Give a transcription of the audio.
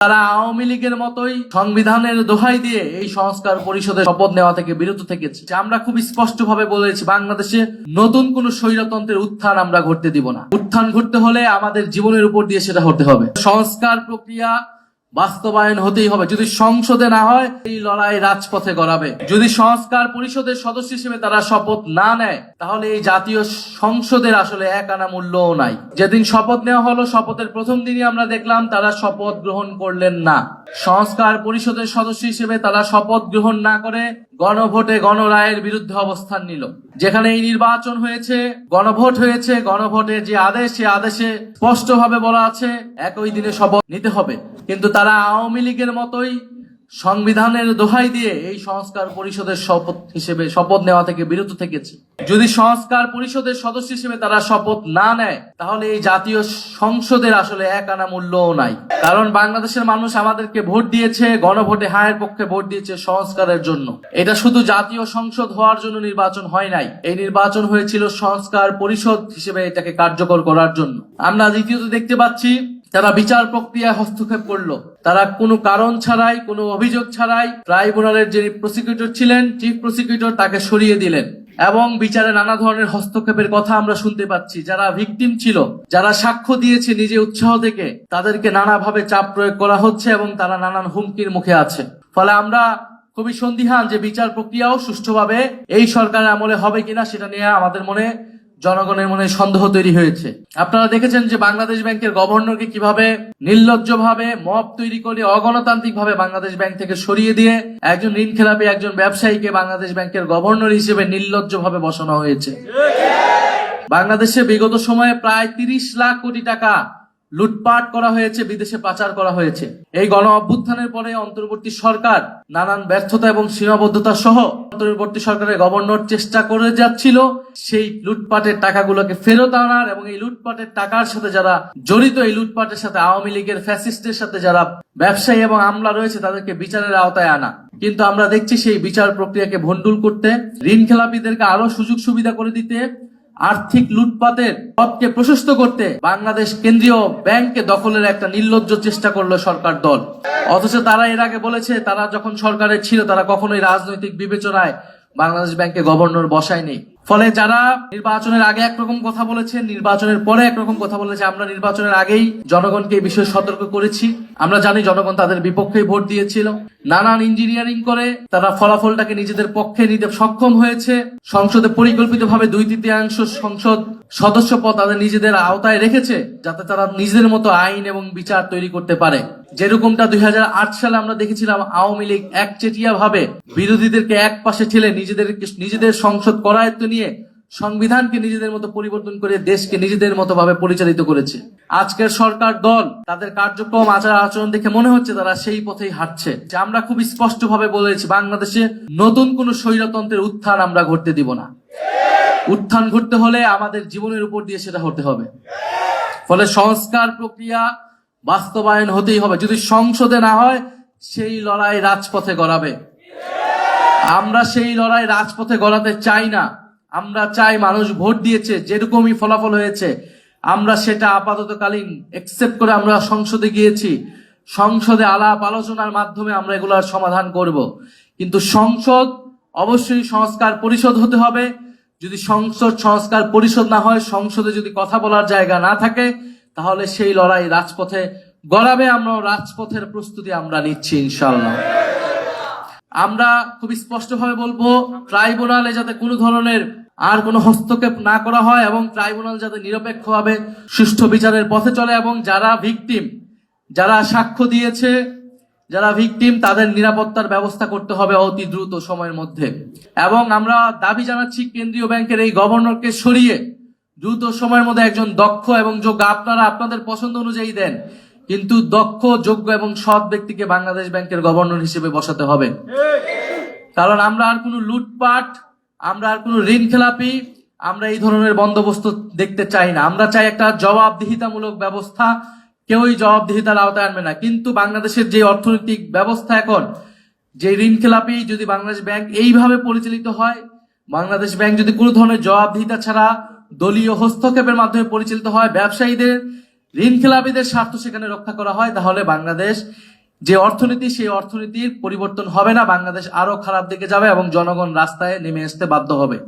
তারা আওয়ামী লীগের মতোই সংবিধানের দোহাই দিয়ে এই সংস্কার পরিষদের শপথ নেওয়া থেকে বিরত থেকেছে। আমরা খুব স্পষ্ট ভাবে বলেছি, বাংলাদেশে নতুন কোন স্বৈরতন্ত্রের উত্থান আমরা ঘটতে দিব না। উত্থান ঘটতে হলে আমাদের জীবনের উপর দিয়ে সেটা হতে হবে। সংস্কার প্রক্রিয়া বাস্তবায়ন হতেই হবে। যদি সংসদে না হয়, এই লড়াই রাজপথে গড়াবে। যদি সংস্কার পরিষদের সদস্য হিসেবে তারা শপথ না নেয়, তাহলে এই জাতীয় সংসদের আসলে এক আনা মূল্যও নাই। যেদিন শপথ নেওয়া হলো, শপথের প্রথম দিনই আমরা দেখলাম তারা শপথ গ্রহণ করলেন না। সংস্কার পরিষদের সদস্য হিসেবে তারা শপথ গ্রহণ না করে গণভোটে গণরায়ের বিরুদ্ধে অবস্থান নিল। যেখানে এই নির্বাচন হয়েছে, গণভোট হয়েছে, গণভোটের যে আদেশ, সে আদেশে স্পষ্টভাবে বলা আছে একই দিনে শপথ নিতে হবে। কিন্তু তারা আওয়ামী লীগের মতোই সংবিধানের দোহাই দিয়ে এই সংস্কার পরিষদের শপথ নেওয়া থেকে বিরত থেকেছে। যদি সংস্কার পরিষদের সদস্য হিসেবে তারা শপথ না নেয়, তাহলে এই জাতীয় সংসদের আসলে এক আনা মূল্যও নাই। কারণ বাংলাদেশের মানুষ আমাদেরকে ভোট দিয়েছে, গণভোটে হায়ের পক্ষে ভোট দিয়েছে সংস্কারের জন্য। এটা শুধু জাতীয় সংসদ হওয়ার জন্য নির্বাচন হয় নাই, এই নির্বাচন হয়েছিল সংস্কার পরিষদ হিসেবে এটাকে কার্যকর করার জন্য। আমরা দ্বিতীয়ত দেখতে পাচ্ছি তারা বিচার প্রক্রিয়ায় হস্তক্ষেপ করলো। তারা কোনো কারণ ছাড়াই, কোনো অভিযোগ ছাড়াই ট্রাইব্যুনালের যিনি প্রসিকিউটর ছিলেন, চিফ প্রসিকিউটর, তাকে সরিয়ে দিলেন এবং বিচারে নানা ধরনের হস্তক্ষেপের কথা আমরা শুনতে পাচ্ছি। যারা ভিকটিম ছিল, যারা সাক্ষ্য দিয়েছে নিজে উৎসাহ থেকে, তাদেরকে নানাভাবে চাপ প্রয়োগ করা হচ্ছে এবং তারা নানান হুমকির মুখে আছে। ফলে আমরা খুবই সন্দিহান যে বিচার প্রক্রিয়াও সুষ্ঠুভাবে এই সরকারের আমলে হবে কিনা, সেটা নিয়ে আমাদের মনে, জনগণের মনে সন্দেহ তৈরি হয়েছে। আপনারা দেখেছেন যে বাংলাদেশ ব্যাংকের গভর্নরকে কিভাবে নির্লজ্জভাবে মব তৈরি করে অগণতান্ত্রিক ভাবে বাংলাদেশ ব্যাংক থেকে সরিয়ে দিয়ে একজন ঋণ খেলাপি একজন ব্যবসায়ীকে বাংলাদেশ ব্যাংকের গভর্নর হিসেবে নির্লজ্জভাবে বসানো হয়েছে। বাংলাদেশে বিগত সময়ে প্রায় 30 লাখ কোটি টাকা লুটপাট করা হয়েছে, বিদেশে পাচার করা হয়েছে। এই গণ অভ্যুত্থানের পরে অন্তর্বর্তী সরকার নানান ব্যর্থতা এবং সীমাবদ্ধতা সহ অন্তর্বর্তী সরকারের গভর্নর চেষ্টা করে যাচ্ছিল সেই লুটপাটের টাকাগুলোকে ফেরত আনার এবং এই লুটপাটের টাকার সাথে যারা জড়িত, এই লুটপাটের সাথে আওয়ামী লীগের ফ্যাসিস্টের সাথে যারা ব্যবসায়ী এবং আমলা রয়েছে, তাদেরকে বিচারের আওতায় আনা। কিন্তু আমরা দেখছি সেই বিচার প্রক্রিয়াকে ভণ্ডুল করতে, ঋণ খেলাপিদেরকে আরো সুযোগ সুবিধা করে দিতে, আর্থিক লুটপাটের পথকে প্রশস্ত করতে বাংলাদেশ কেন্দ্রীয় ব্যাংককে দখলের একটা নির্লজ্জ চেষ্টা করলো সরকার দল। অথচ তারা এর আগে বলেছে, তারা যখন সরকারে ছিল তারা কখনোই রাজনৈতিক বিবেচনায় বাংলাদেশ ব্যাংকে গভর্নর বসায়নি। ফলে যারা নির্বাচনের আগে একরকম কথা বলেছে, নির্বাচনের পরে একরকম কথা বলেছে। আমরা নির্বাচনের আগেই জনগণকে এই বিষয়ে সতর্ক করেছি। আমরা জানি জনগণ তাদের বিপক্ষেই ভোট দিয়েছিল। নানান ইঞ্জিনিয়ারিং করে তারা ফলাফলটাকে নিজেদের পক্ষে নিতে সক্ষম হয়েছে। সংসদে পরিকল্পিতভাবে 2/3 সংসদ সদস্য পদ তাদের নিজেদের আওতায় রেখেছে, যাতে তারা নিজেদের মতো আইন এবং বিচার তৈরি করতে পারে। যেরকমটা 2008 সালে আমরা দেখেছিলাম, আওয়ামী লীগ একচেটিয়া ভাবে বিরোধীদেরকে এক পাশে ঠেলে নিজেদের সংসদ করায়ত্ত নিয়ে সংবিধানকে নিজেদের মতো পরিবর্তন করে দেশকে নিজেদের মতো ভাবে পরিচালিত করেছে। আজকের সরকার দল তাদের কার্যক্রম, আচার আচরণ দেখে মনে হচ্ছে তারা সেই পথেই হাঁটছে। যে আমরা খুব স্পষ্ট ভাবে বলেছি, বাংলাদেশে নতুন কোন স্বৈরতন্ত্রের উত্থান আমরা ঘটতে দিব না। উত্থান ঘটতে হলে আমাদের জীবনের উপর দিয়ে সেটা হতে হবে। ফলে সংস্কার প্রক্রিয়া বাস্তবায়ন হতেই হবে। যদি সংসদে না হয়, সেই লড়াই রাজপথে গড়াবে। আমরা সেই লড়াই রাজপথে গড়াতে চাই না। আমরা চাই, মানুষ ভোট দিয়েছে, যেরকমই ফলাফল হয়েছে আমরা সেটা আপাততকালীন একসেপ্ট করে আমরা সংসদে গিয়েছি। সংসদে আলাপ আলোচনার মাধ্যমে আমরা এগুলার সমাধান করব। কিন্তু সংসদ অবশ্যই সংস্কার পরিষদ হতে হবে। যদি সংস্কার পরিষদ না হয়, সংসদে যদি কথা বলার জায়গা না থাকে, তাহলে সেই লড়াই রাজপথে গড়াবে। আমরা রাজপথের প্রস্তুতি আমরা নিচ্ছি ইনশাআল্লাহ। আমরা খুব স্পষ্টভাবে বলবো, ট্রাইব্যুনালে যাতে কোনো ধরনের আর কোনো হস্তক্ষেপ না করা হয় এবং ট্রাইব্যুনাল যাতে নিরপেক্ষভাবে সুষ্ঠু বিচারের পথে চলে এবং যারা ভিকটিম, যারা সাক্ষ্য দিয়েছে, যারা ভিকটিম, তাদের নিরাপত্তার ব্যবস্থা করতে হবে অতি দ্রুত সময়ের মধ্যে। এবং আমরা দাবি জানাচ্ছি, কেন্দ্রীয় ব্যাংকের এই গভর্নরকে সরিয়ে দ্রুত সময়ের মধ্যে একজন দক্ষ এবং যোগ্য, আপনারা আপনাদের পছন্দ অনুযায়ী দেন, কিন্তু দক্ষ, যোগ্য এবং সৎ ব্যক্তিকে বাংলাদেশ ব্যাংকের গভর্নর হিসেবে বসাতে হবে। কারণ আমরা আর কোনো লুটপাট, আমরা আর কোনো ঋণ খেলাপি, আমরা এই ধরনের বন্দোবস্ত দেখতে চাই না। আমরা চাই একটা জবাবদিহিতামূলক ব্যবস্থা। কেউই জবাবদিহিতার আওতায় আনবে না। কিন্তু বাংলাদেশের যে অর্থনৈতিক ব্যবস্থা এখন, যে ঋণ খেলাপি, যদি বাংলাদেশ ব্যাংক এইভাবে পরিচালিত হয়, বাংলাদেশ ব্যাংক যদি কোনো ধরনের জবাবদিহিতা ছাড়া দলীয় হস্তক্ষেপের মাধ্যমে পরিচালিত হয়, ব্যবসায়ীদের, ঋণ খেলাপিদের স্বার্থ সেখানে রক্ষা করা হয়, তাহলে বাংলাদেশ যে অর্থনীতি, সেই অর্থনীতির পরিবর্তন হবে না। বাংলাদেশ আরো খারাপ দিকে যাবে এবং জনগণ রাস্তায় নেমে আসতে বাধ্য হবে।